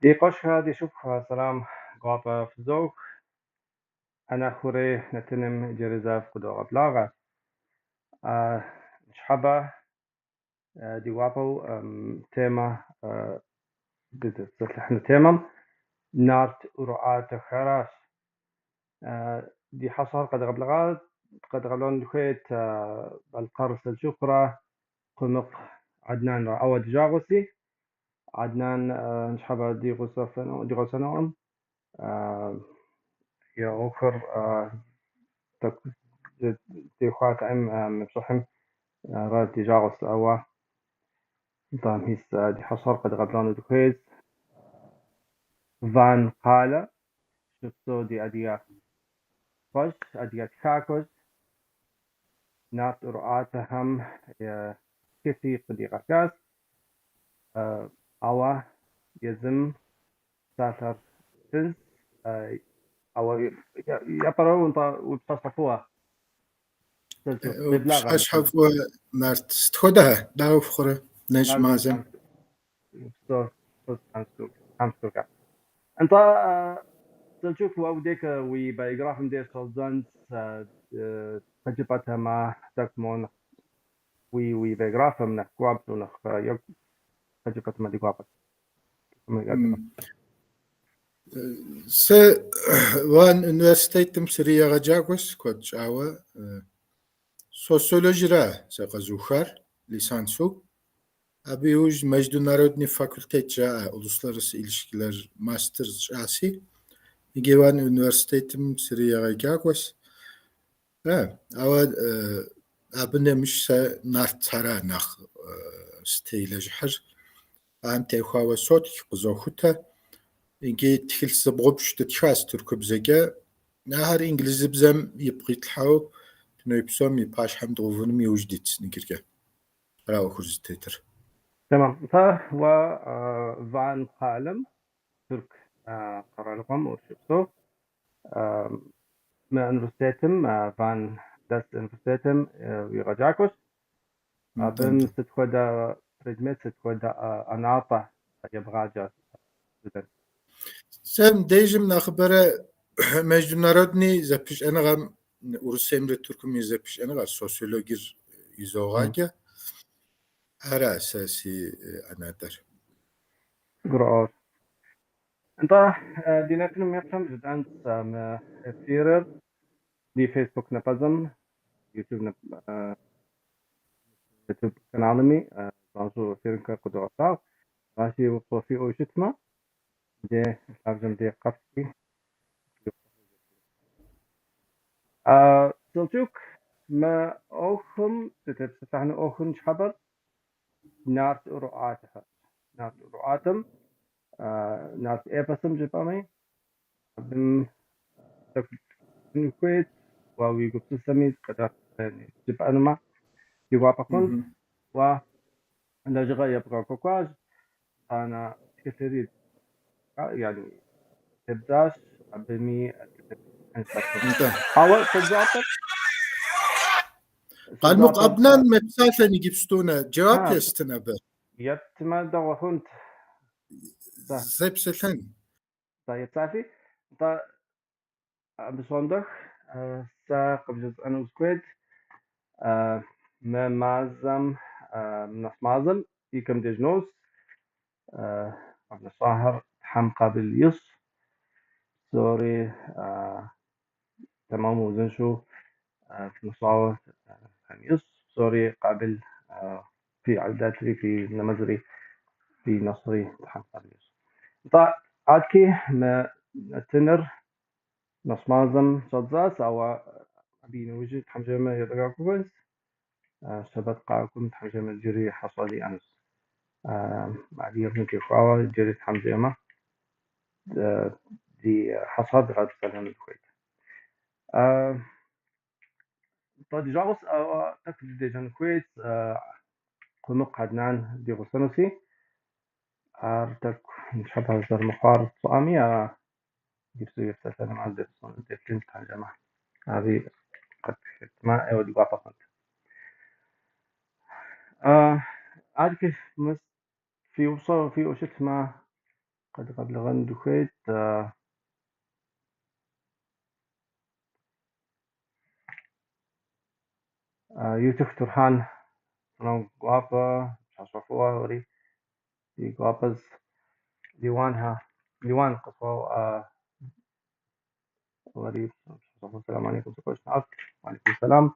دي قشها دي شوفها سلام قاطع في زوج أنا خوري نتنم جريزة في قدوة بلاغة نشحبة دي وابو تيمة بتتسلحنا تيمم نارت ورعاة خراس دي حصل قد قبل غاد قد قبلون دخيت بالقرص الشكرة قمق عدنان أود جاغسي عدنان نشحبة دي غسنون يا أخر دي خوات عم بصحم راد دي جاغس أوا طام هيس دي حصر قد قبلان دخيت فان قالة شفتو دي أديات فش أديات كاكوز نات رؤاتها هم كثي قدي غكاس أوا يزم ساتر سنس أو يقرأوا وتصفوها تلتو وبش ببلاغة نتن أشحف نارت استخدها داو فخرة نج لازم مازن كان ستور كان انت تشوف وديك وبايغراف دي سولزانس تجربتها ما تكمون وي بايغراف من كواب ونخ يب تجربة ما دي كواب س وان انوستيتم سريا غجاكوس كوت شاوا سوسيولوجي را سقزوخار lisansu. Abi uj Международный fakultet ja uluslararası ilişkiler master şasi. Gevan üniversitetim Siriya Gagos. Ha, ama abnemiş se nartara nach steylejer. Ante xawa sot qzoxuta. İngi txil zbğupş txas Türkübzege. Nahar İngiliz bzem yibğitlaw tnöypsom yipaşham dğuvunum yujdit nigirge. Bravo kuzitetir. تمام ف و فان قالم ترك قرار لكم وشفتوا ما انفستيتم فان داس انفستيتم ويغجاكوس بم ستخودا بريدمت ستخودا اناطة يبغى جاس Sen dejim naxbere Международный запиш энагам Урусемре Türküm запиш энагар социологир изогага ара асаси анатар. قرار انت ديناتنا يفهم جدا فيرر دي فيسبوك نبزم يوتيوب يوتيوب كنالمي بانشو فيرنكا قدرتا ماشي وصوفي وشتما دي لازم دي قفتي سلتوك ما أوخم تتفتحنا أوخم شحبر نارت رؤاتها نارت رؤاتم نارت إيبسم جبامي بم تكويت ووي قبط سميت قدر جبانا ما يوابا كنت و لجغا يبقى كوكواج أنا كثير يعني تبداش بمي حاول تتظبط Qalmuq تتظبط abnan mepsatani gibstuna cevap ها yestina be. يتمدى وهنت Zepsetlen. طيب صافي طيب بصندوق سا قبل أنا سكويد ما معزم نص معزم يكم دجنوس قبل شهر حم قبل يص سوري تمام وزن شو في نصاوة يص سوري قبل في عداتري في نمزري في نصري حم قبل يص طيب عادكي ما تنر نص معزم صدزاس أو أبين وجد حمجمة يدقاكم شبت قاكم حمجمة جري حصلي أمس بعد يوم كيف جريت حمجمة دي حصاد غاد سلام الكويت طيب جاوس تكفي دي جان الكويت قنق عدنان دي غسنسي أرتك نشبه زر مخار صامي جبسو يفتسل مع الدرسون دي فلنت حمجمة هذه قد ما أودي وافقت عاد كيف مس في وصل في وشت ما قد قبل دخيت يوسف ترحان سلام قوافة شاشوفوها وري في قوافز ديوان قصوا وري السلام عليكم وعليكم السلام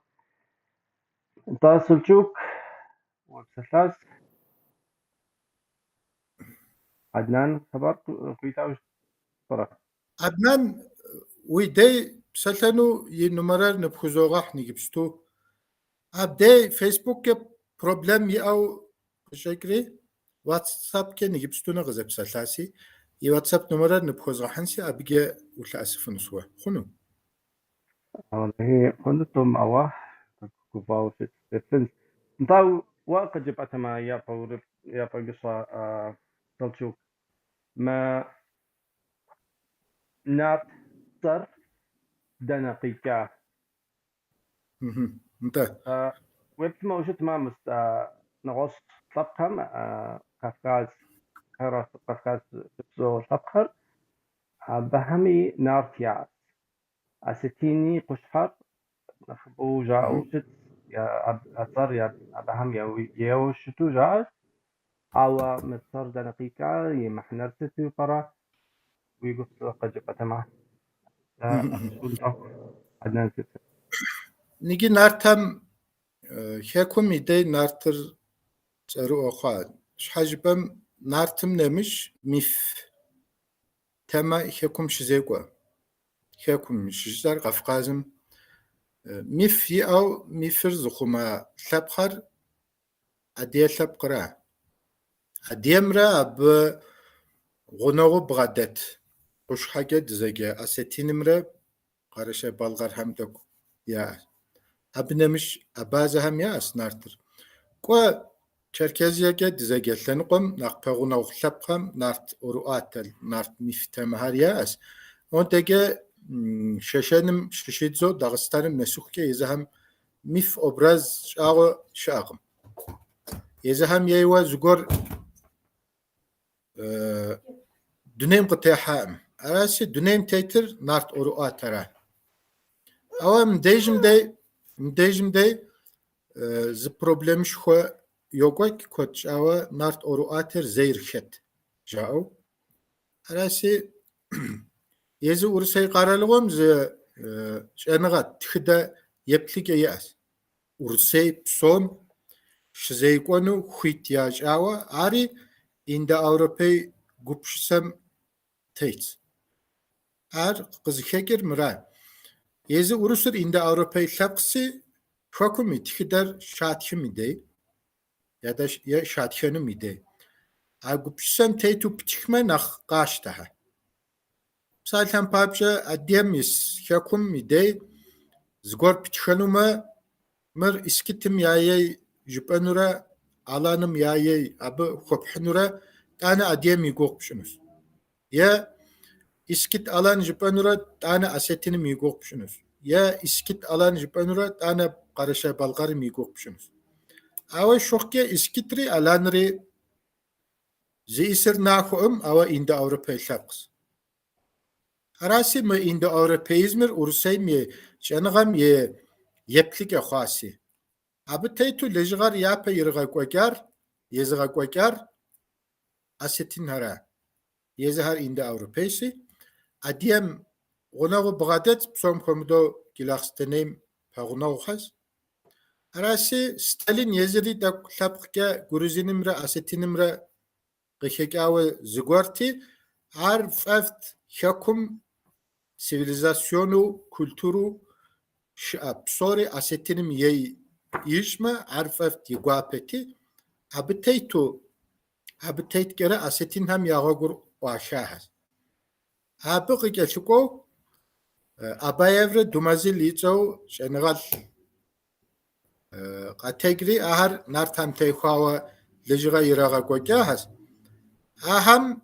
انت سلجوك وبسلاس عدنان خبر قيتاوش فرق عدنان ويدي بسلتنو ينمرر نبخزوغاح نجيبستو عبدي فيسبوك بروبلم يأو شكري واتساب كي نجيبستو نغزة بسلاسي واتساب نمرر نبخزوغاحنسي أبقى ولا أسفن سوا خنو والله كنتم أواه كوباو ستين انتاو واقع جبعة ما يا قصة سلجوك ما نات صر دنقيقة انت ويبت موجود ما مست نغص طبخم قفقاز خيرات قفقاز بزور طبخر بهمي نارتياس أستيني قشحر نخبو جاو شت يا أصر يا بهم يو شتو جاز أو مصر دنقيقة يمحنر ستو برا ويقول قجبة ما عدنان ستو نيجي نارتم هيكم يدي نارتر تسأرو أخوان شحاجبم نارتم نمش ميف تما هيكم شزيقوا هيكم شجار قفقازم ميف يأو ميفر زخوما ثبخر أدي ثبقرا أديمرا أب غنوغو بغادت وش حاجة دزاجة أستينمرا قارشة بالغر همدك يا أبنمش أبازة هم يا أسنارتر كوا تركيزية جد زاجة لنقم نقبغونا وخلبقم نارت أروآت نارت ميفتا مهار ياس وانتاجة شاشانم شاشيتزو داغستانم نسوخكي يزهم ميف أبراز شاغو شاغم يزهم يايوا زغور دنيم قطيع حائم أراسي دنيم تيتر نارت أروآت ترى أو مديجم داي ز بروبلم شخو يوغوك كوتش أو نارت أوروآتر زير خت جاو أراسي يزو ورسي قارلغم ز شأنغات تخدا يبتلك يأس ورسي بسوم شزيكونو خويتياج أو عاري إندا أوروبي قبشسم تيت أر قزخيكر مرا يزو ورسر إندا أوروبي لبقسي حكومي تخدر شاتخي ميدي يا شاتخينو ميدي أقبشسم تيتو بتخمة نخ قاشتها بسالتهم بابجا أديميس حكوم ميدي زغور بتخنو ما مر إسكتم يايي جبانورا علانم يايي أبو خبحنورا أنا أديمي قوق بشنوس يا إسكت ألان جبانورا أنا أسيتين ميقوق بشنوس يا إسكت ألان جبانورا أنا قارشة بلغار ميقوق بشنوس أو شوكي إسكتري ألانري زي إسر ناخو أو إندا أوروبي شابقس هراسي ما إندا أوروبيزمر أرسي مي شنغم يبليك أخواسي أبو تيتو لجغار يابا يرغا قوكار يزغا قوكار أسيتين هرا يزهر إندا أوروبيسي أديم غناغو بغادت بسوم خمدو كلاخستنيم فغناغو خاص هراسي ستالين يزري دا لابقكا غروزينمرا أسيتينمرا قيكاوة زغوارتي عارف أفت حكم سيفيليزاسيونو كولتورو شعب سوري أسيتينم يجمع عارف أفت يقوابتي أبتيت كرا أسيتين هم يغاقر واشاهز أبقى كشكو أبايفر دومازيل يتو شنغال قاتيجري أهر نارتهم تيخواوا لجغا يراغا قوكاهز أهم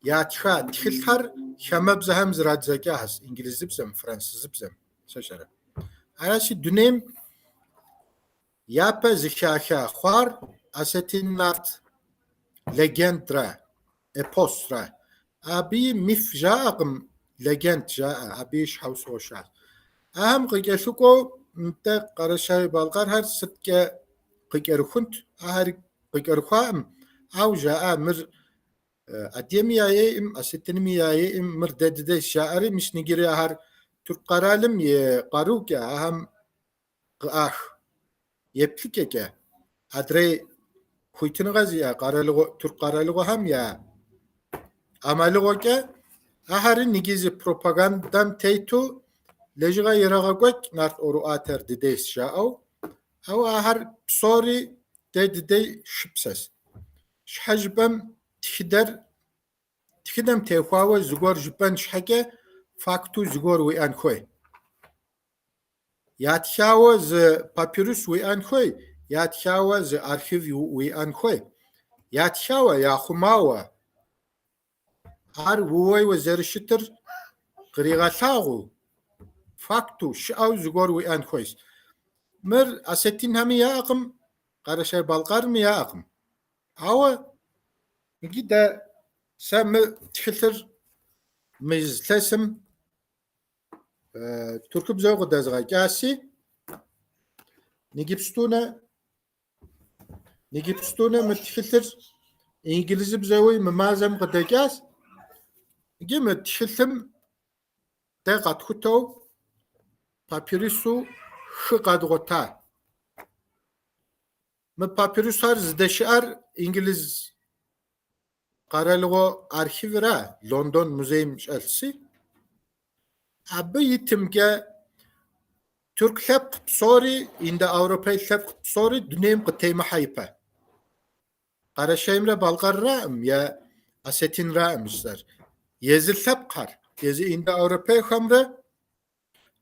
ياتخا تخلتر شمب زهم زراد زكاهز إنجليزي بزم فرنسي بزم سشرة أراشي دونيم يابا زكاكا خوار أسيتين نارت لجند را إبوس را أبي ميف جاءكم لجنت جاء أبيش حوس وشال أهم قيقشكو مت قرشاي بالغار هر ستك قيقرخنت أهر قيقرخام أو جاء مر أديميا إم أستنميا إم مر دد شاعري مش نجري هر ترقرالم يقاروك أهم قاخ يبتكك أدري خويتنغازي قارلغو ترقرالغو هم يا أمالغوك أهر نجيز بروباغاندام تيتو لجغا يرغاقوك نارت أورواتر ديديس شاءو أو أهر بصوري دي شبسس شحجبم تخدم تيخواوة زغور جبان شحكي فاكتو زغور ويان خوي ياتشاوة ز بابيروس ويان خوي ياتشاوة ز أرخيف ويان خوي ياتشاوة ياخماوة هر ووي وزرشتر غريغالاغو فاكتو شاو زغور ويان خويس مر أستين هم ياقم قرشاي بالقار مياقم أو نجد سام تحلر مزلسم تركب زوغ دازغا جاسي نجيبستونا متحلر إنجليزي بزوي ممازم قداجاس نجي متحلم داقة كتو بابيريسو خقاد غوتا بابيروسار زدشار إنجليز قارلغو أرخيفرا لندن موزيم شالسي أبي يتمجا ترك لب بصوري إند أوروبي لب بصوري دنيم قتيمة حيبا قارشيمرا بالغار رام يا أستين رام جزر يزل لب قار يزي إند أوروبي خمرا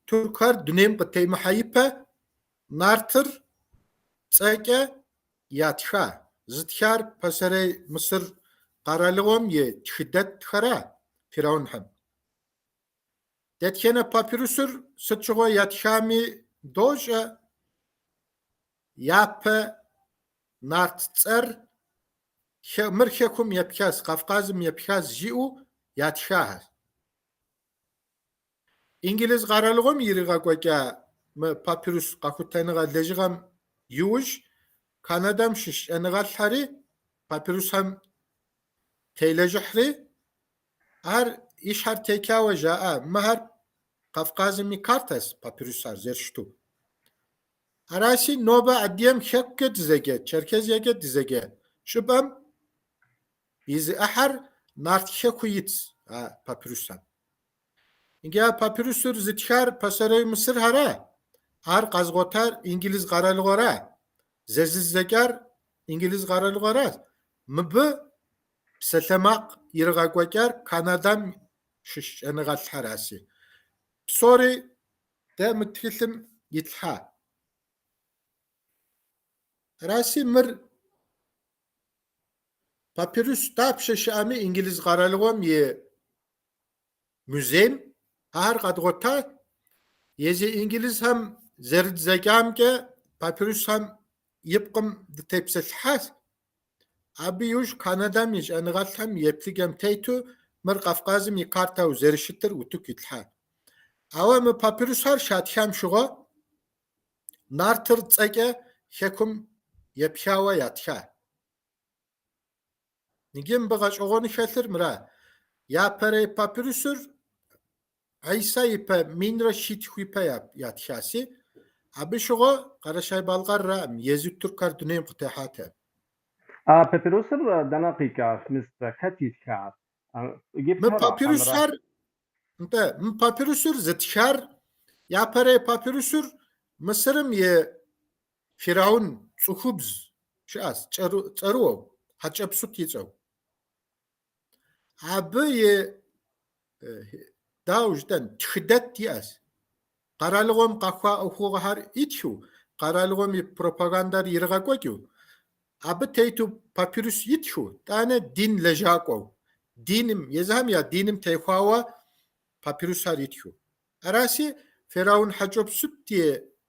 تركار دنيم قتيمة حيبا نارتر تساكا ياتشا زتشار بسري مصر قارلغوم يتشدت خرا فرعون هم دتكنا بابيروسر ستشغو ياتشامي دوجا ياب نارت تسر مرخكم يبكاس قفقازم يبكاس جيو ياتشاها إنجليز قارلغوم يرغا قوكا بابيروس قاكوتانغا لجغم يوج كندا مشش أنغال حري بابيروس هم تيلجحري هر إيش هر تيكاوة جاء مهر قفقازمي كارتس بابيروسار زرشتو هراسي نوبا عديم خك دزاجة چركز يجا دزاجة شبام يزي أحر نارت خكو يتس بابيروسار إنجا بابيروسور زتشار بسري مصر هرا هر قزغوتار إنجليز غرالغورا زززاجار إنجليز غرالغورا مب بسلماق يرغاقوكار كندام شش أنغال حراسي بصوري دا متفلم يتلحا راسي مر بابيروس تاب ششامي إنجليز غرالغوم موزيم هر قد غوتا يزي إنجليز هم زرد زاقام كا بابيروس هم يبقم دتيبس الحاس أبي يوش كندا ميش أنغالهم يبتلقم تيتو مر قفقازم يكارتا وزرشتر وتوك يتلحا أوام بابيروس هر شاتشام شغا نارتر تساقا خكم يبشاوا ياتشا نجيم بغاش أغوني شاتر مرا يا بري بابيروسر عيسى يبا مينرا شيت خويبا ياتشاسي أبي شغا قرشاي بالغار رام يزيد تركار دنيم قتاحاتا بابيروسر دناقيكا مستر كاتيت كار من بابيروسر انت من بابيروسر زتشار يا بري بابيروسر مصرم ي فرعون صخوبز شاس ترو حچبسوت يصو أبي داوجدن تخدت ياس قرالغوم قخوا أخوغ هر إتشو قرالغوم بروباغاندار يرغاقوكيو أبي تيتو بابيروس يتشو تانا دين لجاقو دينم يزهم يا دينم تيخواوا بابيروس هر يتشو أراسي فرعون حجبسوت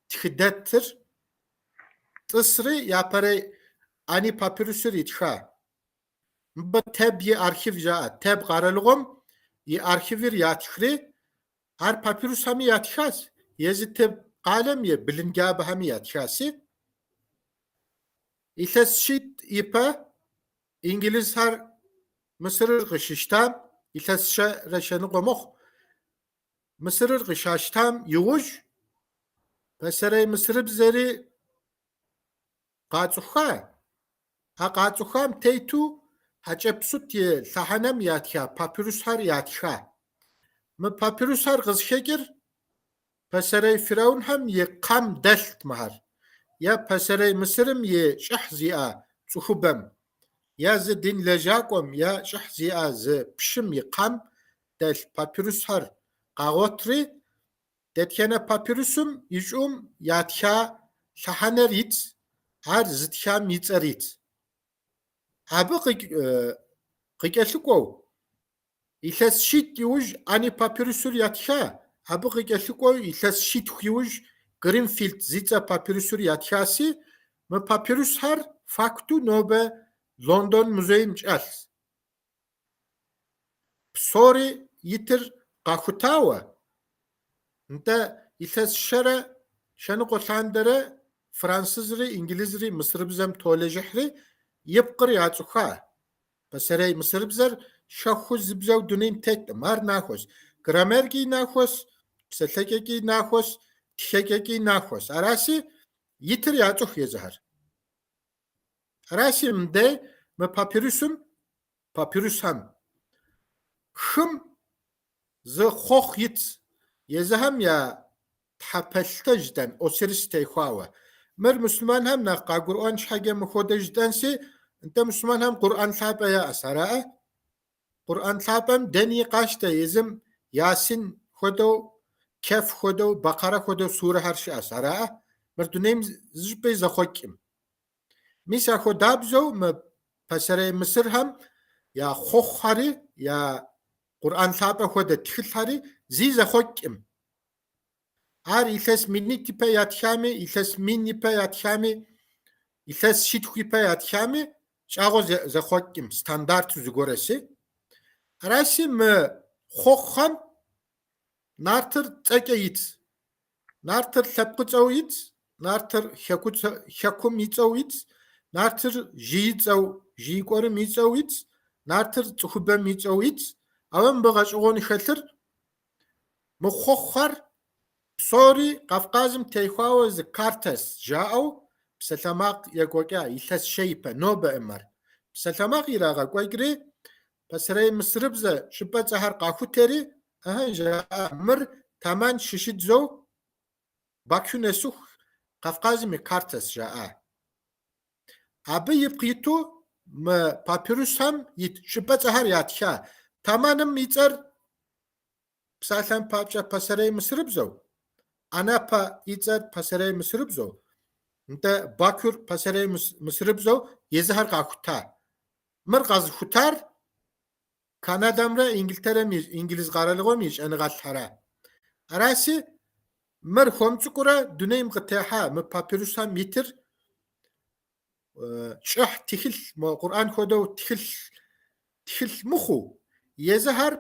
تخدتر تصري يا بري أني بابيروسر يتشا Teb yi arşiv ja teb qaralığım yi arşivir yatxri her papyrus hami yatxas yezi teb qalem ye bilingab hami yatxasi İles şit ipa İngiliz her Mısır gışıştam İles reşeni qomoq Mısır gışaştam yuvuj Peserey Mısır bzeri qaçuxa ha qaçuxam teytu haçepsut ye sahanem yatxa papyrus her yatxa mı papyrus her qızşegir Peserey Firavun hem ye qam delt mahar ya Peserey Mısırım ye şah ziya çuhubem ya zı dinlejakom ya şah ziya zı pişim ye qam delt papyrus her qağotri detkene papyrusum yişum yatxa sahaner yit her zıtxam yitserit Abi qıqelhıqow İles şit yuj ani papyrusur yatxa abi qıqelhıqow İles şit yuj Greenfield zitsa papyrusur yatxasi mı papyrus her faktu nobe London Müzeyim ç'al psori yitir qaxutawa nta İles şere şanı qotlandere Fransızri İngilizri Mısır bizem tolejihri yıpqır yatsuxa Peserey Mısır bizer şahuz zibzav dunim tek mar naxos gramergi naxos pselhekeki naxos tişekeki naxos arasi yitir yatsux yezahar arasi mde me papyrus ham xım zı xox yit yezaham ya thapeltajdan osiris teyxawa mer Müslüman hem na Kur'an şhage mxodajdansi انت Müslüman hem Kur'an thapaya asara Kur'an thapam deni qaşta yezim Yasin xodo Kef xodo Bakara xodo sure her şey asara mer dunem zjpe zaxokim misa xodabzo me pasare Mısır hem ya xoxari ya Kur'an thapa xoda tkhari zi zaxokim Ar İles minni tipe yatxami İles minni pe yatxami İles şitxi pe yatxami şağo zaxokim standart zugoresi Arasi mı xoxam nartır tseke yit nartır lepqıtsav yit nartır xekum yitsav yit nartır jiyitsav jiyikorum yitsav yit nartır tsuhubem yitsav yit avem bğaşğon xelır mı xoxar psori Kafkazım teyxawa zı kartes ja'av pselhamaq yegoqa İles şeype nobe emar pselhamaq irağa qoygri Peserey Mısır bize şüphe çahar qaxuteri aha mır taman şişidzo Bakü nesuh Kafkazimi kartes ja'a abi yipqitu mı papyrus ham yit şüphe çahar yatxa tamanım yitser psalhan papça Peserey Mısır bize Anapa yitser Peserey Mısır bize nte Bakür Peserey Mısır bize yezhar qaxuta mır qaxutar Kanadamra İngiltere mi İngiliz qaralığı mi en qalhara arasi mer xomçukura düneym qtaha me papyrusha mitir şah tihil mo Kur'an xodo tihil muxu yezhar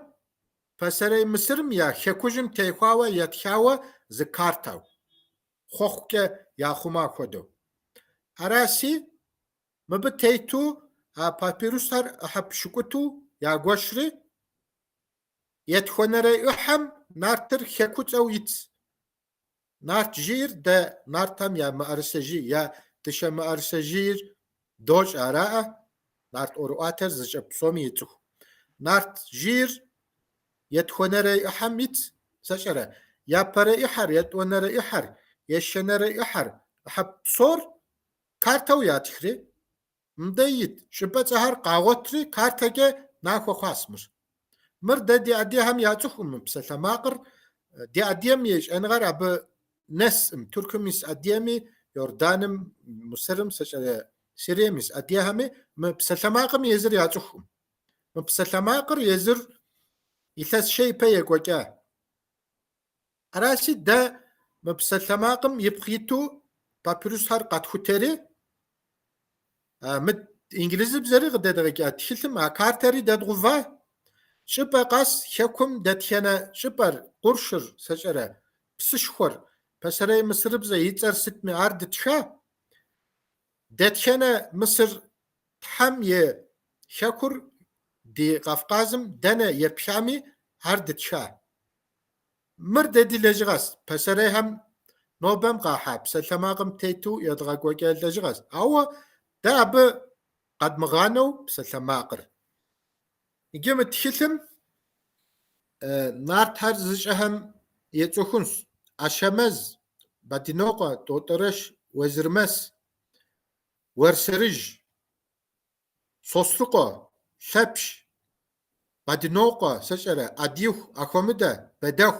Peserey Mısır mi ya xekujim teyxawa yatxawa zikartav xoxke ya xuma xodo arasi me be teytu papyrusar hap şukutu ya goşri yetxonere iham nartır xekutsav yit nart jir de nartam ya ma'arsaji ya dışa ma'arsajir doj ara'a nart oruater zıca psomi yitsuh nart jir yetxonere iham yit saçara ya pare ihar yetxonere ihar yeşenere ihar hap sor kartav yatxri mdeyit şüphe çahar qağotri kartage naxo xasmır mır da di adi ham yatsuhum pselhamaqır di adiyem yeş engar abı nesm Türkümis adiyemi Yordanım Mısırım saçara Siriyemis adiyemi pselhamaqım yezir yatsuhum pselhamaqır yezir İles şey peye qoqa arasi da pselhamaqım yipqitu papyrus har qatxuteri mid İngilizce bizleri gıdedeki tişiltim karteri dedguva şıpa qas hekum detiyene şıpar kurşur seçere psışxor pesere Mısır bize yitzer sitmi ardı tşa detiyene Mısır tam ye hekur di Kafkazım dene ye pşami ardı tşa mır dedileceğiz pesere hem nobem qaha pselhamaqım teytu yadğagogeleceğiz ama da abi قد مغانو بسلماقر يجي تحلم نار تار زجهم يتوخنس أشمز بدينوقا توترش وزرمس ورسرج سوسرقا شبش بدينوقا سجرة أديوخ أخومدا بدوخ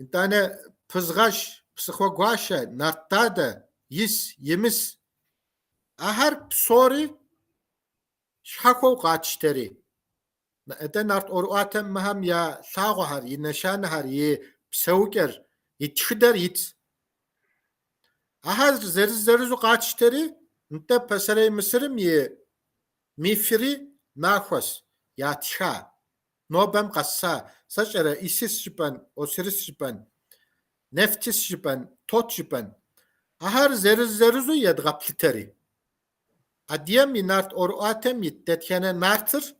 انتانا پزغاش پسخوغواشا نارتادا يس يمس أهر بصوري شحكو قاتشتري أدن أرت أورواتم مهم يا ثاغهر ينشانهر يبسوكر يتشدر يت أهل زرزو قاتشتري انت بسري مصرم ميفري ناخوس يا تشا نوبم قصا سجرة إسيس جبن أوسيرس جبن نفتس جبن توت جبن أهل زرزو يدغبلتري أديم ينارت أورواتم يتتيانا نارتر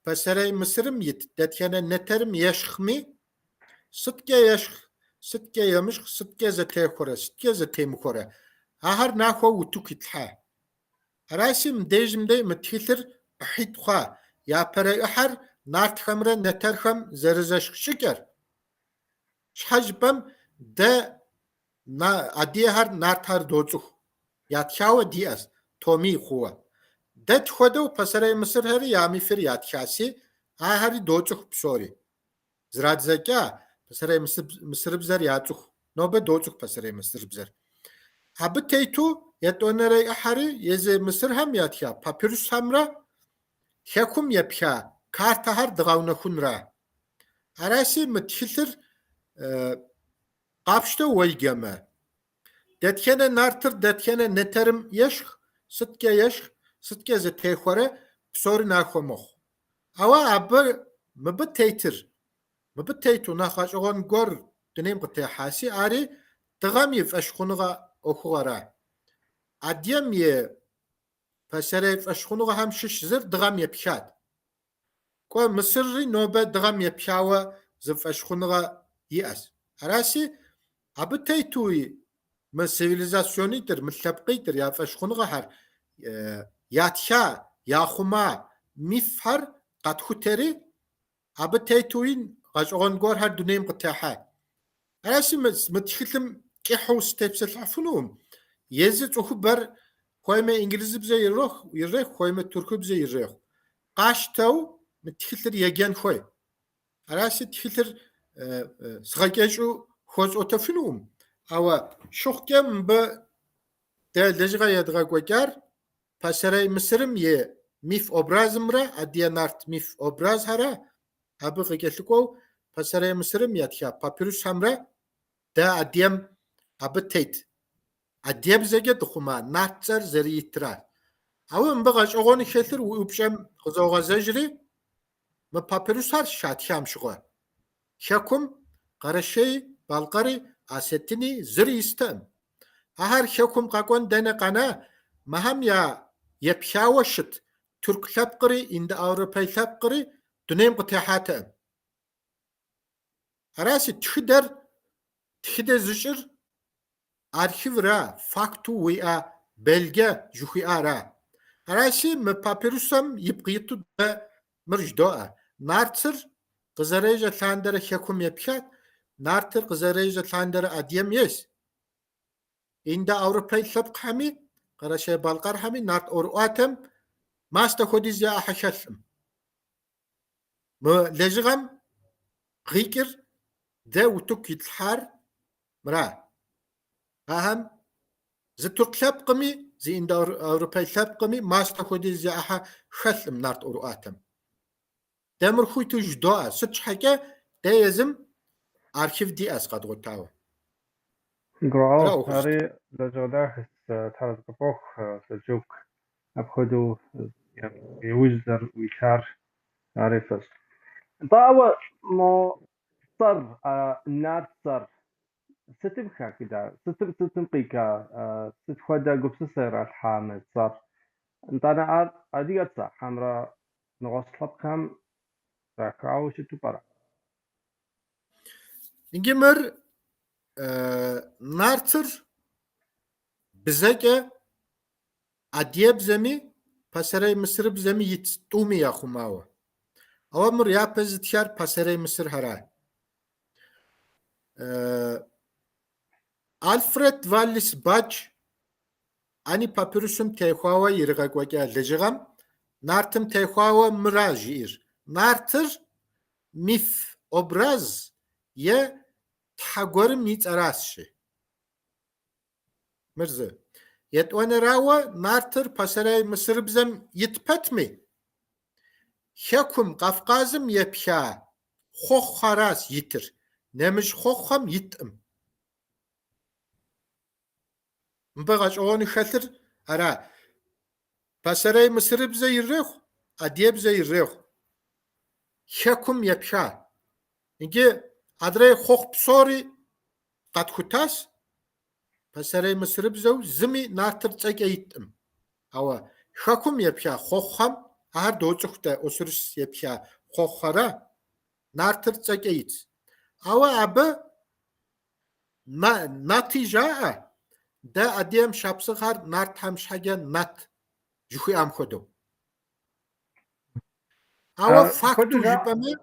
بسري مصرم يتتيانا نترم يشخمي ستكي يشخ ستكي يمشخ ستكي زتيخورة ستكي زتيمخورة أهر ناخو وتوك يتحا راسي مديج مدي متخيثر أحيط خوا يا بري أحر نارت خمرة نترخم زرزشخ شكر شحجبم دا أديهر نارتهر دوزخ يا تشاو دياس تومي خوا دت خودو پسرای مصر هری یامی فر یاد خاصی هری دوچخ بسوری زراد زکا پسرای مصر بزر یادخ نوبه دوچخ پسرای مصر بزر هب تیتو یتونری احری یز مصر هم یاد خا پاپیروس هم را حکم یپیا کارت هر دغاونه خون را هراسی متخلر قابشته ویگمه دتکنه نارتر دتکنه نترم یشخ ستکه یشخ ستكي زتيخورة بصوري ناخو مخ أوا عبر مبتيتو ناخاش أغن قر دنيم قطي حاسي آري تغامي فأشخونغا أخوغرا عديم فسري فأشخونغا هم شش زر دغامي بشاد كو مصري نوبة دغامي بشاوة زف أشخونغا يأس هراسي عبتيتوي من سيفيليزاسيوني تر من لبقي تر يا فأشخونغا هر ياتشا ياخما ميفهر قد خوتري عبتيتوين غاجغون غور هر دنيم قتاحا راسي متخلم كيحو ستيبس العفنوم يزت أخبر خويمة إنجليزي بزي يريخ خويمة تركي بزي يريخ قاشتو متخلر يجان خوي راسي تخلر سغاكيشو خوز أوتفنوم أو شوخ كم ب دلجغا يدغا قوكار پسرای مصرم میف ابراز مرا ادیا نارت میف ابراز هره ابو قیلکو پسرای مصرم یاتیا پاپیروس همرا دا ادیم ابو تیت ادیب زگه دخوما ناتزر زریترا او مبغاش اغونی خلر و ابشم غزاغا زجری ما پاپیروس هر شاتیام شغا شاكم قرشي بالقري اسيتني زري استم هر شاكم قاقون دنا قنا مهم يا يبشاوشت ترك لبقري إند أوروبي لبقري دنيم قتاحاتا راسي تخدر زجر أرخيف را فاكتو ويا بلغة جوخي را راسي مبابيروسم يبقيتو دا مرجدوء نارتر قزريجة لاندر حكم يبشات نارتر قزريجة لاندر أديم يس إند أوروبي لبق حمي قرشي بالقر حمي نارت أورواتم ماستا خوديز يا أحشالم لجغم غيكر دا وتوك يتحار مرا أهم زي ترك لابقمي زي إند أوروبي لابقمي ماستا خوديز يا أحشالم نارت أورواتم دا مرخوي تجدوء ستش حاجة دا يزم أرشيف دي أسقط غتاوه Grau, Harry, لجغدا تحرز قبوخ سجوك أبخدو يوزر ويشار عارفس طاوة مو صر النار صر ستم كذا ستم قيكا ستخدا قبس سير الحامل صر انت أنا أدي أتصح حمرا نغصلب كم راكاو شتو برا نجمر نارتر بزكة أديب زمي بسرعي مصر بزمي يتطومي يا خماوة أوامر يا بزتشار بسرعي مصر هراي ألفريد فاليس باج أني بابيروسم تيخواوا يرغاقواجا لجغم نارتم تيخواوا مراجير نارتر ميث أبراز يه تحقورم نيت أراسشي مرزه يتوانا راوا نارتر بسرعي مصر بزم يتبتمي حكم قفقازم يبشا خوخ خراس يتر نمش خوخم يتم مبغاش اوني خطر ارا بسرعي مصر بزي يريخ اديب زي يريخ حكم يبشا نجي ادري خوخ بصوري قد خطاس بسرعي مصر بزو زمي نارتر تساقا يتم او حكم يبشا خوخم هر دو تختا اسرس يبشا خوخ خرا نارتر تساقا يت او ابا نتيجة ده أديم شابسخار نارت همش حاجة نات جوخي أم خدو أو فاكتو خدو جا جبامي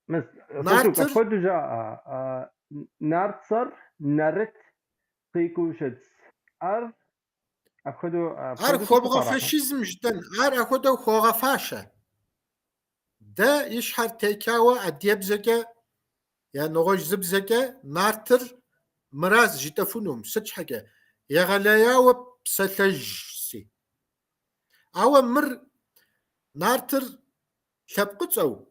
مس نارتر خدو جا نارتصر نرت قيكو شدس أخدو أر شتو خوبغا برا فاشيزم جدن أر أخدو خوغا فاشا ده يشحر تيكاوا أديب زكا يا نغوش زب زكا نارتر مراز جتفونهم ستش حاجة يغلياو بسلجسي أو مر نارتر شبقتو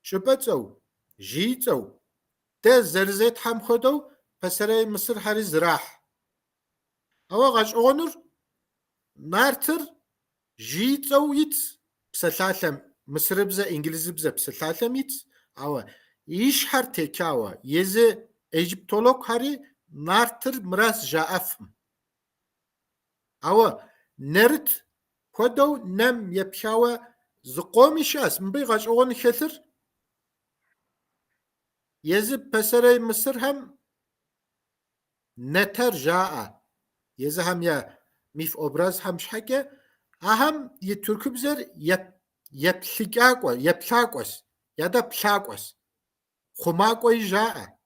شبتو جيتو ده زرزت هم خدو پسرای مصر هری زراح او غاش اونر نارتر جيت او يت بسلالم مصر بزا انجليزي بزا بسلالم يت او يشحر تكاوا يزي ايجيبتولوك هري نارتر مراس جافم او نرت خدو نم يبشاوا زقومي شاس مبي غاش اون خسر يزي بسرای مصر هم نتر جاء يزهم يا ميف أبراز هم شحكة أهم يتركب بزر يبلغاقوا يبلغاقوس يدا بلغاقوس خماقوي جاء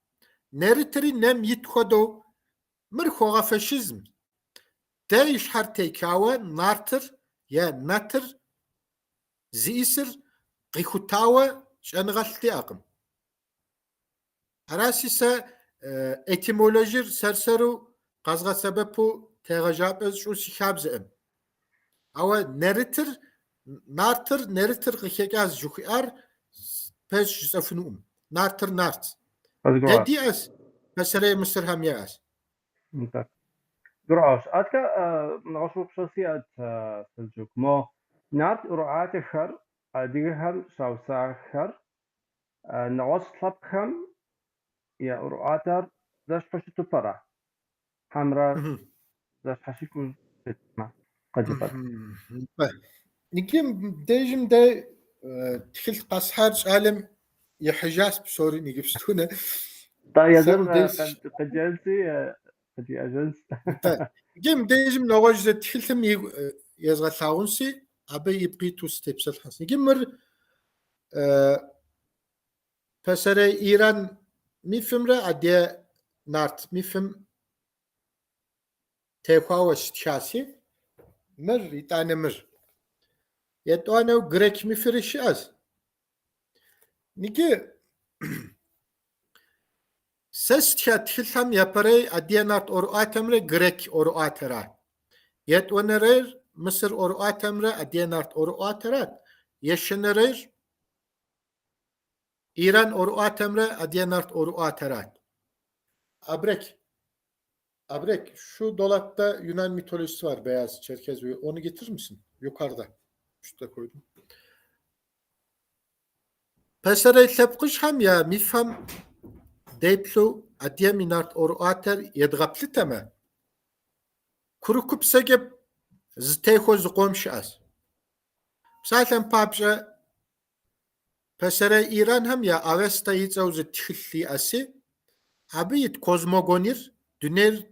نرتري نم يتخدو مرخوغا فاشيزم دا يشحر تيكاوا نارتر يا ناتر زيسر قيخوتاوا شانغالتي أقم أراسيسا اتيمولوجير سرسرو قازغا سببو تغجاب شو سيخابزئم أو نرتر نارتر نرتر قيخيقاز جوخيار بيش سفنوم نارتر نارت أزقراش يدي أس بسري مصر هم يأس انت قراش أتكا نغشو بشخصيات سلجوك مو نارت رعاة خر أديهم شاوسا خر نغش طلبخم يا رعاتر داش حشتو برا حمرا داش حشيكو بتما قجبت نجيم ديجم دا تخلت قصحار عالم يحجاس بسوري نجيبستونا طيب يا سم زر ديس قد جلسي قد أجلس جيم ديجم نواج تخلتم يزغى ثاونسي أبي يبقي تو ستيبس الحس نجيمر بسري إيران ميفمرا أدي نارت ميفم تيخواوش تشاسي مر يتانا مر يتوانا غريك ميفرش أز نيجي سستشا تخلهم يبري أدي نارت أورواتمرا غريك أورواترا يتوانا رير مصر أورواتمرا أدي نارت أورواترا يشنرير إيران أورواتمرا أدي نارت أورواترا أبرك Abrek, şu dolapta Yunan mitolojisi var, beyaz Çerkez. Onu getirir misin? Yukarıda. Üstte koydum. Pesere tepkış hem ya mifham deyplu adye minart oru ater yedgaplı teme. Kuru kupsege zteyho zkomş az. Zaten papca pesere İran hem ya avesta yitsav ztihli asi. Abi yit kozmogonir düner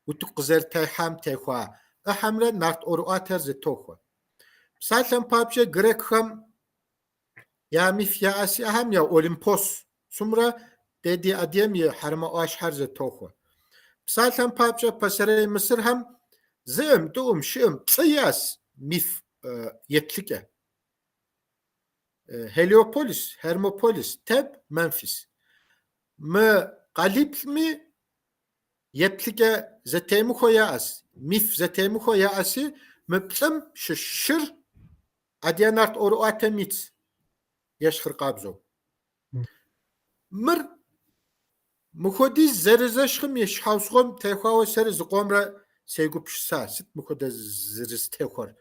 utuk kızer teyham teyhua. Ahamre nart oru ater ztohua. Zaten papca Grek hem ya mif ya asi hem ya Olimpos. Sumra dedi adyem ya harma aşhar ztohua. Zaten papca pesere Mısır hem zım doğum şım tsiyas mif yetlike. Heliopolis, Hermopolis, Teb, Memphis. Mı galip mi yetlike zetemi koyas, mif zetemi koyası müplüm şişir adyanart oru atemit yaşhır kabzo. Mır mukhodiz zerizeşkim yeşhavsgom tehva seri zqomra seygupşsa sit mukhodiz zeriz tehvar.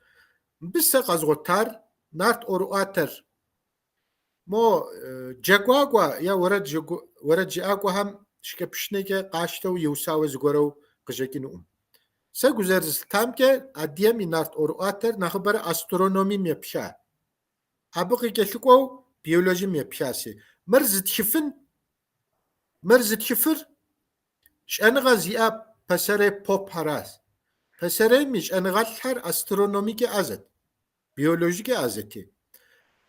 Bisse qazgotar nart oru ater mo jagwagwa ya wara jagwa ham şkepşneke qaştav yewsaw zgorow qjekinum. Se guzeriz tamke adyem inart oru ater nakhbar astronomi mepşa. Abı qetlikow biyoloji mepşasi. Mır zitşifir ş'enğa zi'a pesere pop haras. Pesere mi ş'enğalhar astronomike azet. Biyolojike azeti.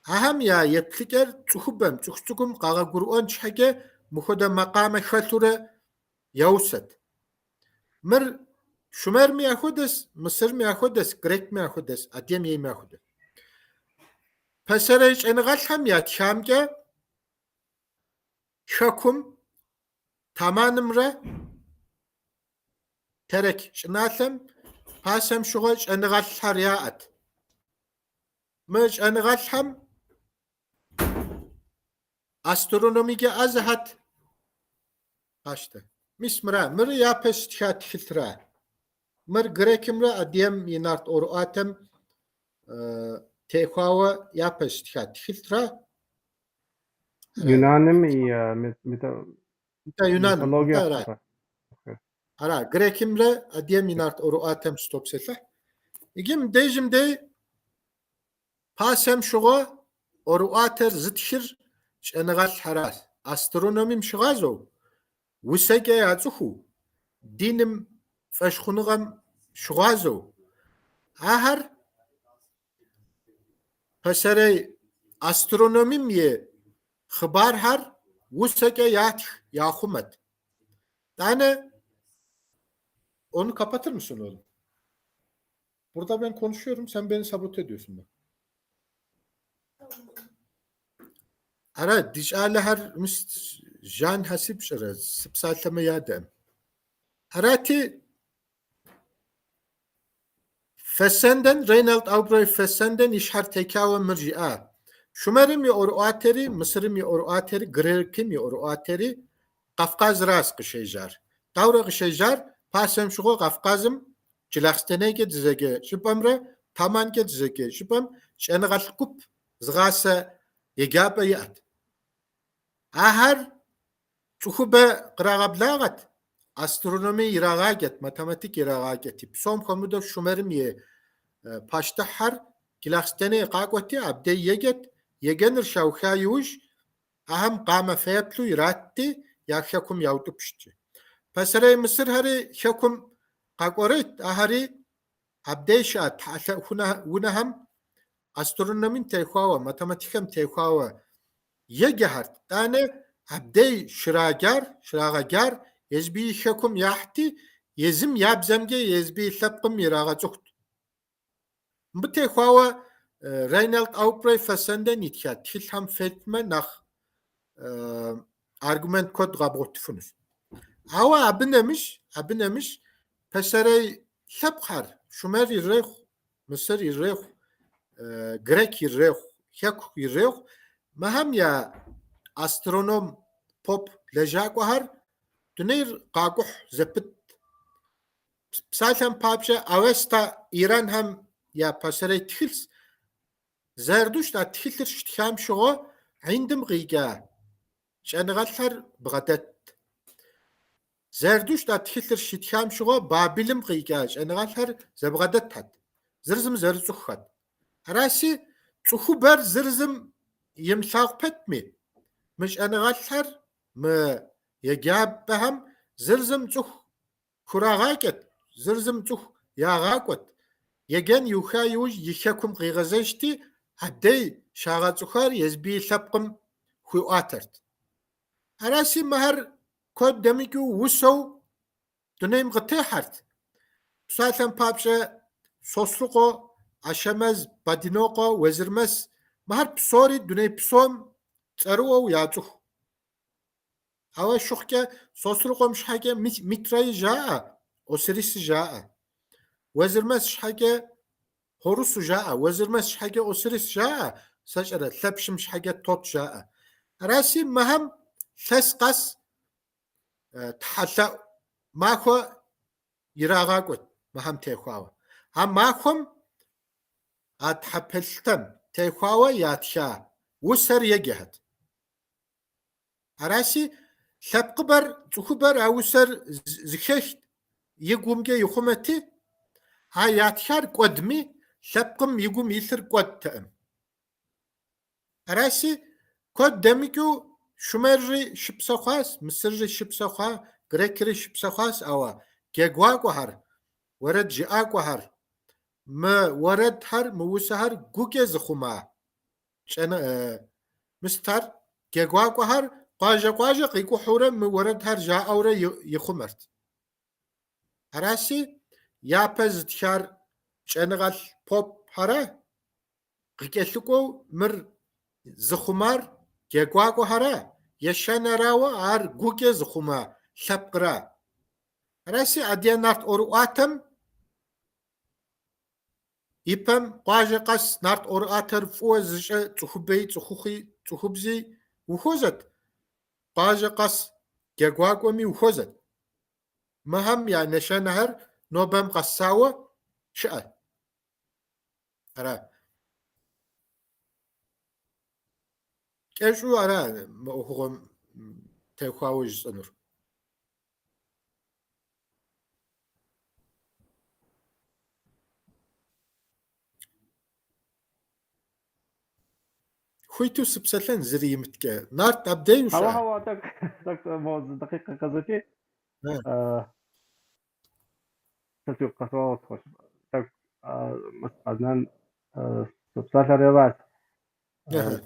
Aham ya yetliker tsuhubem tsuhtukum qaga gur'on çhage muhoda maqama şature yawset. Mır Şumer mi yahudes, Mısır mi yahudes, Grek mi yahudes, adyem mi yahudes. Pesere ş'enğalham ya tşamge şakum tamanımra terek ş'nalhem pasem şuğa ş'enğalhar yaat. Mı ş'enğalham astronomike azhat haşte. Mismra mır yapes tşat filtra. Mır Grekimra adyem yinart oru atem tehava yapes tşat filtra. Yunanim Ta Yunanım. mitologiya. Ara Grekimra adyem yinart oru atem stop setla. İgim dejim de pasem şuğa oru ater zıtşir ş'enğal haras. Astronomim şıgazo. Vusege yazıhu. Dinim feşkhunugam şıgazo. Ahar pesere astronomim ye xıbar har vusege yahumet. Yani onu kapatır mısın oğlum? Burada ben konuşuyorum, sen beni sabote ediyorsun bak. Ara dijale har jan hasip şara sipsaltama yadem. Arati Fessenden Reinald Aubrey Fessenden işhar tekava mırci'a. Şumerim ya oru ateri, Mısırım ya oru ateri, Grekim ya oru ateri, Kafkaz ras kışeyjar. Davra kışeyjar, pasem şugo Kafkazım, Cilakstenege dizege şıpamre, Tamanke dizege şıpam, şenğal kup, zgasa yegabe yat. Ahar, çuhube qırağablagat, astronomi irağaget, matematik irağaget. Psom komuda şumerim ye, paştahar, Cilakstene qaqwati abde yeget, yegenir şavxayuş, aham qama feyatlu iratti, yakşakum yavtu pişti. Pesere Mısır hari şakum qaqorit, ahari abde şat, hunaham astronomin tehava, matematikam tehava, yegehart, tane abde şıragagar, yezbi şakum yahti, yezim yabzemge yezbi lapqım irağa zuht. Bu tehava Reinald Aubrey Fessenden itiyat, tilham fetme nach argument kod gabotfunuz. Ama abinemiş, pesere lapqar, Şumer irreh, Mısır irreh, Grek irreh, Hyak irreh, maham ya astronom pop lejak var, tüneyr qaquh zepit псалъэм папщӏэ Авеста Иранхэм я пасэрей тхылъщ. Зэрэду щыта тхылъыр щытхам щыгъуэ Индым къикӏа щӏэныгъэлӏхэр бгъэдэт. Зэрэду щыта тхылъыр щытхам щыгъуэ Бабилым къикӏа щӏэныгъэлӏхэр зэбгъэдэтат. Зырызым зэрыцӏыхухэт. Араси цӏыхубэр зырызым имылъагъу пэтми, мы щӏэныгъэлӏхэр, мы еджапӏэхэм зырызым цӏыху хурагъакӏэт, зырызым цӏыху ягъакӏуэт. Егъэн иуха иужь и хэкум къигъэзэжти, адей щагъэцӏыхуар езбий лъэпкъым хуиӏуатэрт. Араси мыхьэр куэд дэмыкӏыу усэу дунейм къытехьэрт. Псалъэм папщӏэ Сосрыкъуэ, Ащэмэз, Бадинокъуэ, Уезырмэс мыхьэр псори дуней псом цӏэрыӏуэу яцӏыху. Ауэ щыхъукӏэ Сосрыкъуэм щхьэкӏэ Митраи жаӏэ, Осириси жаӏэ. Уезырмэс щхьэкӏэ Хорусу жаӏэ, Уезырмэс щхьэкӏэ Осирис жаӏэ, сэщӏэрэ Лъэпщым щхьэкӏэ Тот жаӏэ. Араси мыхьэм лъэс къэс тхьэлъэӏу махуэ ирагъакӏуэт мыхьэм техуауэ. А махуэм, а тхьэпэлъытэм техуауэ ятха усэр егъэт. Араси лъэпкъыбэр, цӏыхубэр а усэр зыхехт, и гумчӏэ ихъумэти, а ятхар кӏуэдми, лъэпкъым и гум илъыр кӏуэдтэкъым. Араси куэд дэмыкӏыу Шумерри щыпсэ хъуащ, Мысырри щыпсэ хъуа, Грекри щыпсэ хъуащ, ауэ джэгуакӏуэхэр, уэрэд жыӏакӏуэхэр, мы уэрэдхэр, мы усэхэр гукӏэ зыхъума мыстар, джэгуакӏуэхэр къуажэ къикӏухьурэ мы уэрэдхэр жаӏэурэ ихъумэрт. Араси япэ зытхар щӏэныгъэлӏ попхьэрэ къыкӏэлъыкӏуэу мыр зыхъумар джэгуакӏуэхэрэ, ещэнэрауэ ар гукӏэ зыхъума лъэпкъра. Араси Адыгэ нарт ӏуэрыӏуатэм и пэм къуажэ къэс нарт ӏуэрыӏуатэр фӏыуэ зыщӏэ цӏыхубей, цӏыхухъуи, цӏыхубзи ухуозэт. Къуажэ къэс джэгуакӏуэми ухуозэт. Мыхьэм я нэшэнэхэр нобэм къэсауэ щыӏэт. Ара. КӀэщӀу ара мы Ӏуэхугъуэм техуауэ жысӏэнур. Хуиту сыпсэлъэн зыри имыткӏэ. Нарт абдей ущыӏэ? هوا так موز دقيقة قصدي تسوق قصوات خوش так مثلا سبسالة رياضات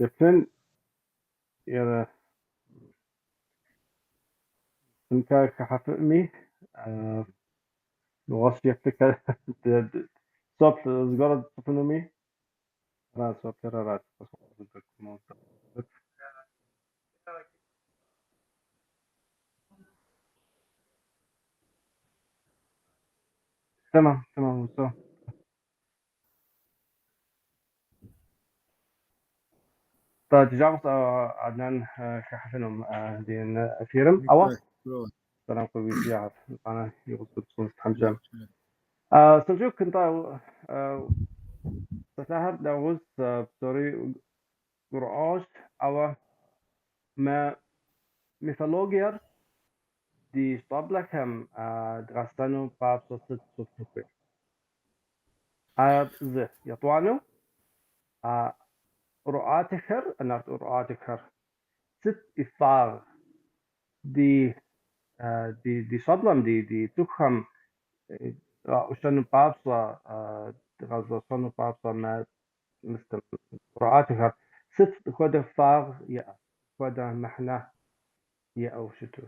دفن يعني تنكا كحفمي نغطي فكرة صوت زجرة تفنمي أنا صوت رياضات تمام so. تجاوز عدنان كحفنهم دين فيرم أو سلام قوي سياحة أنا يغصب تصون حمجام سلجوك كنت تساهر داوز بسوري قرآش أو ما ميثولوجيا دي طبلك هم درستانو باب صوت صوت زه يطوانو رؤاتكر أنا رؤاتكر ست إفار دي صدلم دي تخم وشنو بابصا غزة شنو بابصا ما مثل رؤاتكر ست كودا فار يا كودا محنا يا أو شتو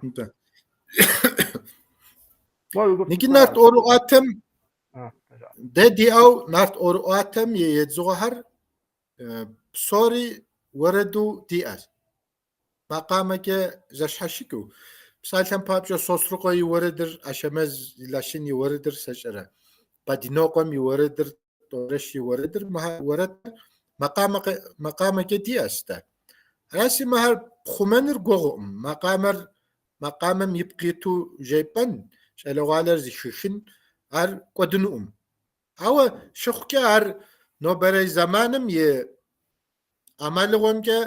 نيجي نارت أورواتم دي أو نارت أورواتم يتزوهر بصوري وردو دي أز مقامك زشحشكو بسالتم بابجو سوسرقو يوردر أشمز لاشين يوردر سجرة بدينوقم يوردر تورش يوردر ما ورد مقامك دي أستا راسي مهر خمنر قوغم مقامم يبقيتو جيبن شالوغالر زي شوشن ар кӏуэдынуӏым. Ауэ щыхъукӏэ ар нобэрей зэманым и ӏэмалыгъуэмкӏэ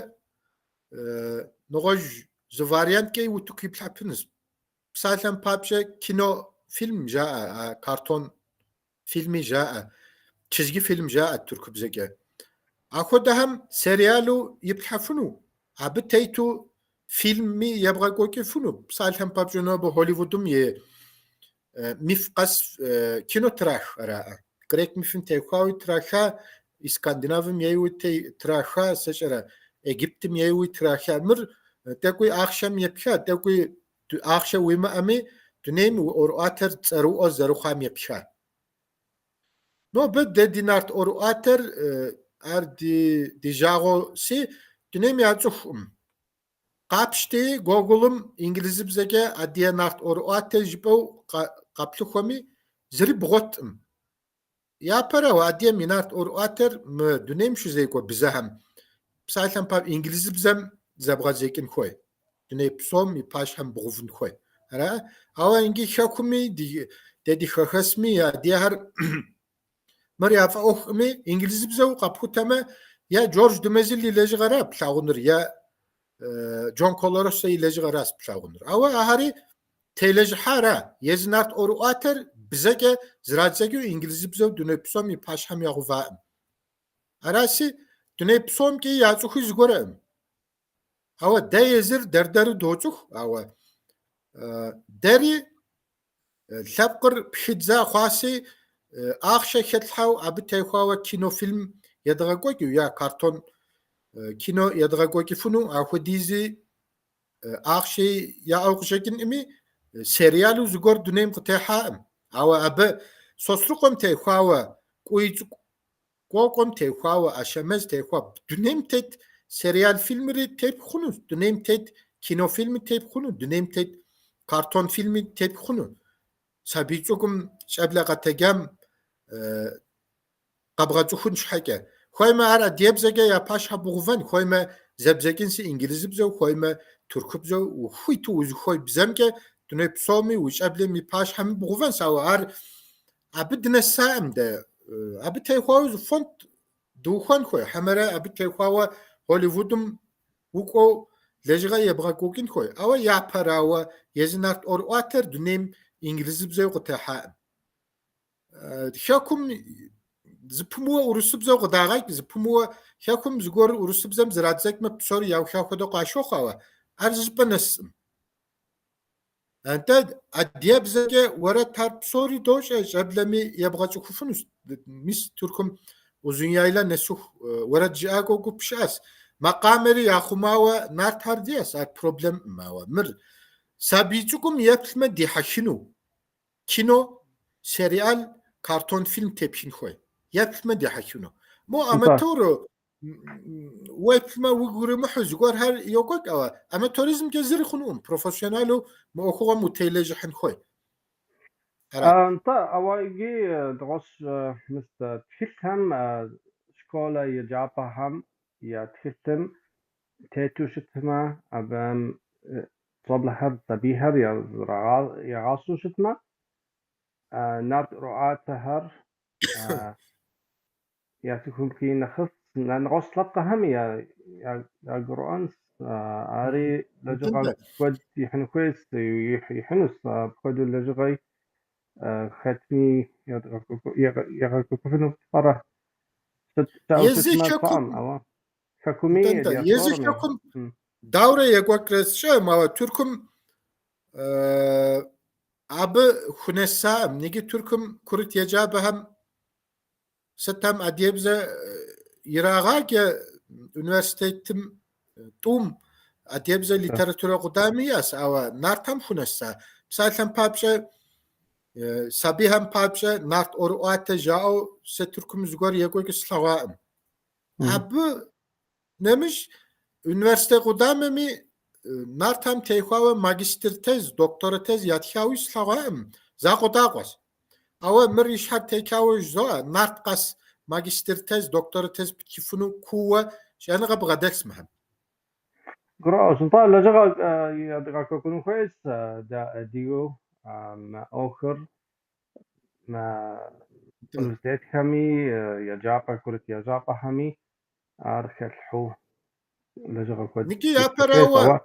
нэгъуэщӏ зы варианткӏэ иуту къиплъхьэпынущ. Псалъэм папщӏэ кино фильм жаӏэ, картон фильми жаӏэ, чызги фильм жаӏэ тыркубзэкӏэ. Ахуэдэхэм сериалу иплъхьэфыну, абы тету фильми ебгъэкӏуэкӏыфыну. Псалъэм папщӏэ нобэ Холливудым и миф къэс кино трах араӏэ. Грек мифым техуауи траха, и Скандинавым ейуи траха, сещӏэрэ Египтым ейуи траха. Мыр тӏэкӏуи ахъшэм епха, тӏэкӏуи ахъшэ уимыӏэми, дунейм ӏуэрыӏуатэр цӏэрыӏуэ зэрыхъуам епха. Нобэ дэ ди нарт ӏуэрыӏуатэр ар ди жагъуэси дунейм яцӏыхуӏым. Къапщти Гуглым инглызыбзэкӏэ Адыгэ нарт ӏуэрыӏуатэ жыпӏэу къэплъыхуэми зыри бгъуэтӏым. Япэрауэ Адыгэм и нарт ӏуэрыӏуатэр мы дунейм щызекӏуэ бзэхэм псалъэм папщӏэ инглызыбзэм зэбгъэзекӏын хуей. Дуней псом и пащхьэм бгъувын хуей. Ара? Ауэ инги хэхуми дэ ди хэхэсми Адыгэхэр мыр яфӏэӏуэхуӏыми инглызыбзэу къэпхутэмэ я Джордж Думезил и лэжьыгъэра плъагъуныр, я Джон Колоросо и лэжьыгъэращ плъагъуныр. Ауэ ахьэри телэжьыхьара. Езы нарт ӏуэрыӏуатэр бзэкӏэ зрадзэкӏыу инглызыбзэу дуней псом и пащхьэм ягъэуваӏым. Араси дуней псомкӏи яцӏыхуи зыгуэрӏым. Ауэ дэ езыр дэр-дэру доцӏыху, ауэ дэри лъэпкъыр пхыдза хъуаси ахъшэ хетлъхьэу абы техуауэ кинофильм едгъэкӏуэкӏыу, я картон кино едгъэкӏуэкӏыфыну апхуэдизи ахъши яӏэу къыщекӏынӏыми сериалу зыгуэр дунейм къытехьаӏым. Ауэ абы Сосрыкъуэм техуауэ, КӀуий КӀуокӀуэм техуауэ, Ӏэщэмэз техуауэ, дунейм тет сериал фильмри тепх хъуну, дунейм тет кинофильми тепх хъуну, дунейм тет картон фильми тепх хъуну. Сабий цӏыкӏум щӏэблэ къэтэджам къэбгъэцӏыхун щхьэкӏэ. Хуеймэ ар адыгэбзэкӏэ я пащхьэ бгъувэн, хуеймэ зэбзэкӏын си инглызыбзэу, хуеймэ туркыбзэу, ухуиту узыхуей бзэмкӏэ дуней псоми уи щӏэблэм и пащхьэми бгъувэнщ. Ауэ ар абы дынэсаӏым дэ. Абы техуауэ зы фонд дыухуэн хуей. Хьэмэрэ абы техуауэ Холливудым укӏуэу лэжьыгъэ ебгъэкӏуэкӏын хуей. Ауэ япэрауэ езы нарт ӏуэрыӏуатэр дунейм инглызыбзэу къытехьаӏым. Хэкум зыпымыууэ урысыбзэу къыдагъэкӏ, зыпымыууэ хэкум зыгуэр урысыбзэм зрадзэкӏмэ псори яуха хуэдэу къащохъуауэ, ар зыщӏыпӏэ нэсӏым. АтӀэ адыгэбзэкӏэ уэрэд ар псори дощӏэ, щӏэблэми ебгъэцӏыхуфынущ. Мис Тыркум узуняйлэ нэсыху уэрэд жыӏакӏуэ гуп щыӏэс. Макъамэри яхъумауэ нарт ар диӏэс, ар проблемӏым. Ауэ мыр сабий цӏыкӏум еплъмэ дихьэхыну кино, сериал, картон фильм тепхын хуей. Еплъмэ дихьэхыну. Мо аматору уеплъмэ уигу уримыхьу зыгуэрхэр йокӏуэкӏ. Аматоризмкӏэ зыри хъунукъым. Профессионалу мы ӏуэхугъуэм утелэжьыхьын хуей. Ауэ иги дгъуэщ мис тхылъхэм школэ еджапӏэхэм я тхылъым тету щытмэ, абы щӏэблэхэр, сабийхэр ягъэщу щытмэ, нарт ӏуэрыӏуатэхэр яцӏыхубгъи нэхъыфӏ, нэгъуэщӏ лъэпкъэхэм ягурыӏуэнщ. Ари лэжьыгъэ куэд ихьын хуейщ, ихьынущ. Апхуэдэу лэжьыгъэи хэтми егъэкӏуэкӏыфыну пӏэрэ? Щыӏэу щытмэ пӏэӏым, ауэ хэкуми Езы диаспорэм хэкум дауэрэ екӏуэкӏрэ сщӏэӏым, ауэ Тыркум абы хунэсаӏым. Ниги Тыркум курыт еджапӏэхэм сытхэм адыгэбзэ ирагъаджэ университетым тӏум адыгэбзэ литературэ къудами иӏэщ, ауэ нартхэм хунэса. Псалъэм папщӏэ сабийхэм папщӏэ нарт ӏуэрыӏуатэ жаӏэу сэ Тыркум зыгуэр екӏуэкӏыу слъэгъуаӏым. Абы нэмыщӏ университет къудамэми нартхэм техуауэ магистр тез, докторэ тез ятхауи слъэгъуаӏым. Закъуэдакъуэщ. Ауэ мыр и щхьэр текауэ жызоӏэ, нарт къэс магистр тез, докторэ тез птхыфыну кууэ щӏэныгъэ бгъэдэлъ мыхьэм. Гроӏущ. Нтӏэ лэжьыгъэ ягъэкӏуэкӏын хуейщ дэ Адыгэу ӏуэхур universitet همي يجابا كرة يجابا همي أرخل حو لجغة كود نيجي يا براوا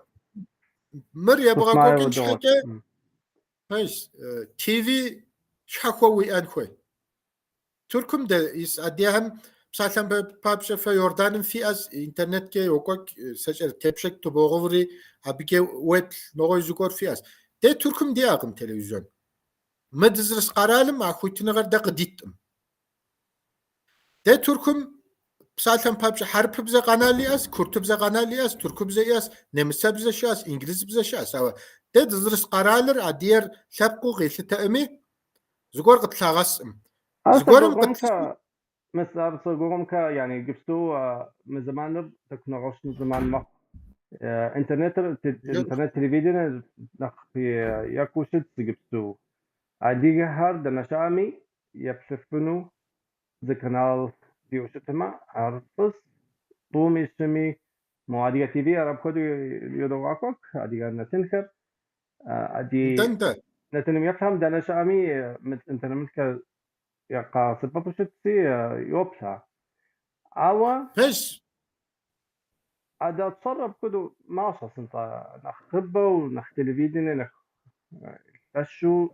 مر يبغى تصنع كوكين ودور شحكة هايس تي في شحكوي أنخوي تركم ده يس أديهم مثلا بابشة في يوردان في أز إنترنت كي وكوك سجل تبشك تبغوري أبيكي ويت نوع يزور في أز ده تركم دي أقم تلفزيون مدرس قرالم أخوي تنغر ده قديتم ده تركم مثلا بابشة حرب بزا قنالي أز كرت بزا قنالي أز ترك بزا أز نمسا بزا شاس إنجليز بزا شاس أو ده درس قرالر أدير شابقو غيث تأمي زغور قد لاغسم زغورم قد مثل صغورم يعني جبتو من زمان تكنولوژ من زمان ما انترنت تلفزيون نخ يكوشت جبتو عادي هار دنشامي يبشفنو ذا كانال ديوشتما عرفس طومي سمي موادية تي في عرب كودو يدواكوك عادي نتنخر عادي نتنم يفهم دنشامي انترنت يقا سبب شتسي يوبسا أوا بس أدا تصرف كدو ماشا سنتا نخبة ونخ تلفزيون نخ تشو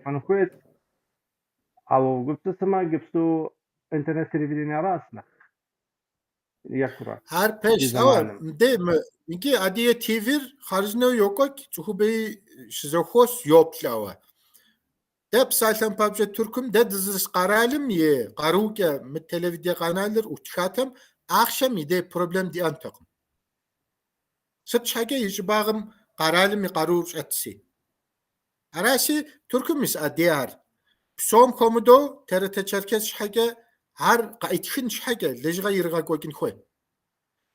فانو كويت أو قبت سما قبتو إنترنت تلفزيون راسنا يكرا هر بس أو ده ميكي أديه تيفير خارجنا يوكوك تخبي شزوخوس يوبسا ده بسالم بابجة تركم ده دزرس قرالم يه قاروكا من التلفزيون قنالر وتخاتم أخشم يده بروبلم دي أنتقم ست حاجة يجباغم قرالم يقاروش أتسي أراسي تركم مس أديار بسوم كومدو ترى تشاركش حاجة هر قايتخنش حاجة ليش غير قوكين خوي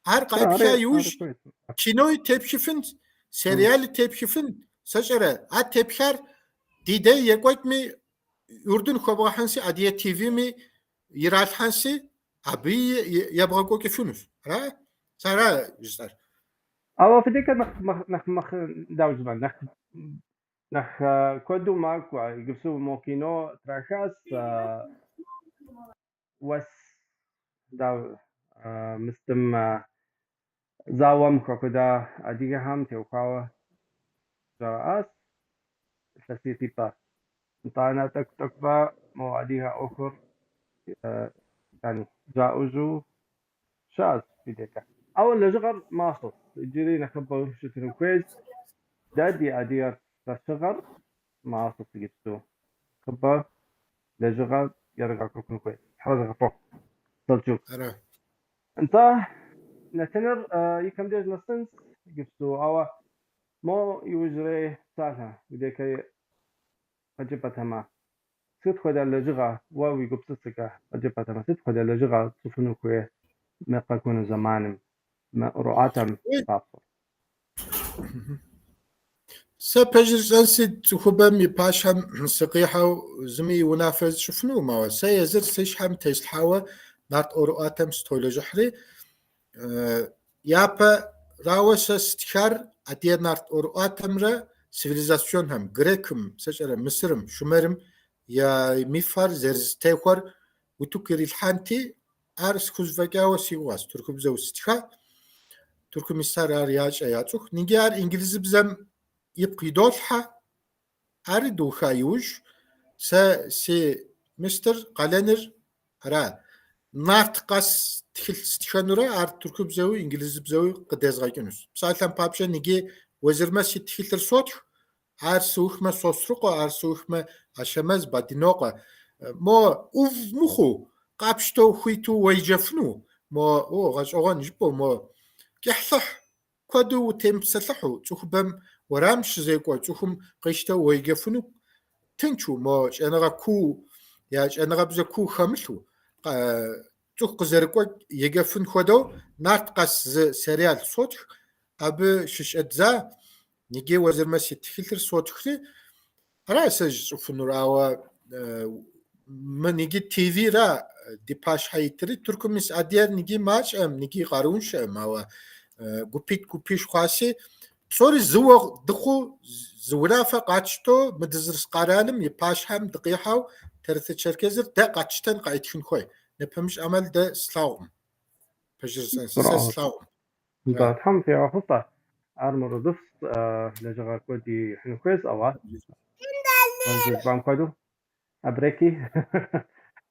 هر قايبشا يوش كينوي تبشفن سريال تبشفن سجرة تبشار ديده يقوك مي يردن خوبا حنسي أدية تي في مي يرال حنسي أبي يبغى قوكي فنوس را سارا جزار أو في ديك نخ داو زمان نخ كودو ماكو يقصو موكينو تراكاس وس داو مستم زاوام كوكودا أديك هم تيوكاوا جراس فسيتي با انتانا تكبا مو أديها أخر يعني جاوزو شاز في ديك أول لجغر ماصص جري نخبو شتنو كويز دادي أدير تشغر ماصص جبتو خبا لجغر يرجع كوكو كويز حرز غفو صلتو انت نتنر يكم ديج نصنس جبتو أو مو يوجري سالها بديك أجبتها ما ست خدا لجغا واوي قبصتك أجبتها ما ست خدا لجغا تصفنو كويز ما قاكون زمان ما رؤاتم تاصل سبجر سنسي تخبم يباشهم سقيحة زمي ونافذ شفنو ما سيزر سيشهم تيسحاوة نارت أورؤاتم ستولو جحري يابا راوس استخار أدير نارت أورؤاتم را سيفيليزاسيون هم غريكم سجر مصرم شمرم يا ميفار زرز تيخور وتوكري الحانتي أرس كوزفاقاوة سيواز تركب زو استخار تركم مستار أرياج أياتوخ نيجار إنجليزي بزم يبقي دولحة أردو خايوش سي مستر قلنر را نارت قاس تخل ستشانورا أرد تركب زوي إنجليزي بزوي قداز غايكنوس بسالتان بابشا نيجي وزر ما سي تخلتر صوتح أرسوخ ما صوصرقو أرسوخ ما أشماز بادينوقا مو أوف مخو قابشتو خويتو ويجفنو مو غاش أغان جبو مو كيحصح كادو تمسلحو تخبم ورامش زي كو تخم قيشتا ويجفنو تنشو موش أنا كو ياش أنا بزا كو خملو تخ زركو يجفن خدو نارتقاس سريال صوت أب شش أجزاء نيجي وزر مسي تفلتر صوت خري راسج فنوراوا من نيجي تي في را دي باش هايتري تركمس أدير نيجي ماش أم نيجي قارونش أم أو قوبيش خاصي بصوري زوغ دخو زورافة قاتشتو مدزرس قرالم يباش هم دقيحو ترث تشركزر ده قاتشتن قايتشن خوي نفهمش عمل ده سلاوم بجرسن سلاوم انت تحم في خطة ارمر ضفت لجغا كودي حنو كويس اوات انت بام كودو ابريكي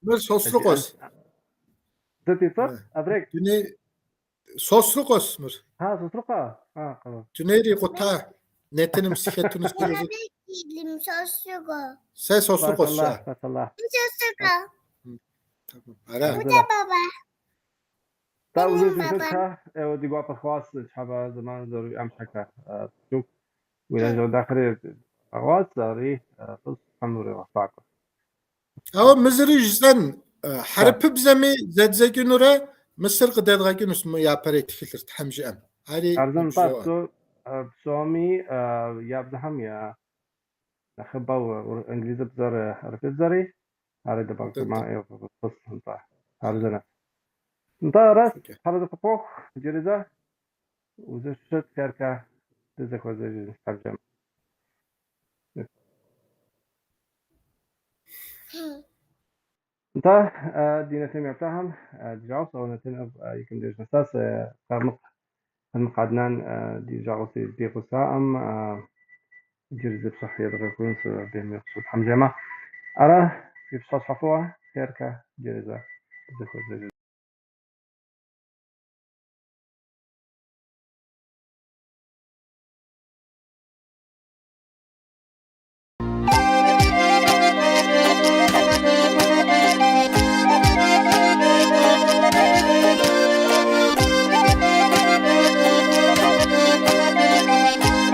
مر سوسلوقوس تتي صر ابريك تني سوسلوقوس مر ها سوسرقة خلاص تنيري قطع نتنم سكتون سكتون سي بارك سوسلوقوس الله شا بارك الله أرا تا وزوج شفتها ودي قاطع خواص شحبا زمان زور امشكا شوف ولا جو داخل خواص زاري قص حموري وفاكو أو مزري جزن حرب بزمي زاد زاكينورا مصر قداد غاكين اسمه يا بريت فلتر تحمجي أم هاري ارزم طاسو بسومي يابزهم يا نخبا وانجليزي بزار رفيد زاري هاري دباك ما قص انت ارزنا انت راس حرد فوق جريزة وزوج شت كاركا تزك وزوج ترجم انت دينا تيمي بتاعهم جاوس او نتن يمكن ديش نساس قرمق المقعدنان دي جاوس دي قسام جرز بصحية دغيقون بهم يقصد حمجمة أرى في بصاص حفوة كيركا جرزة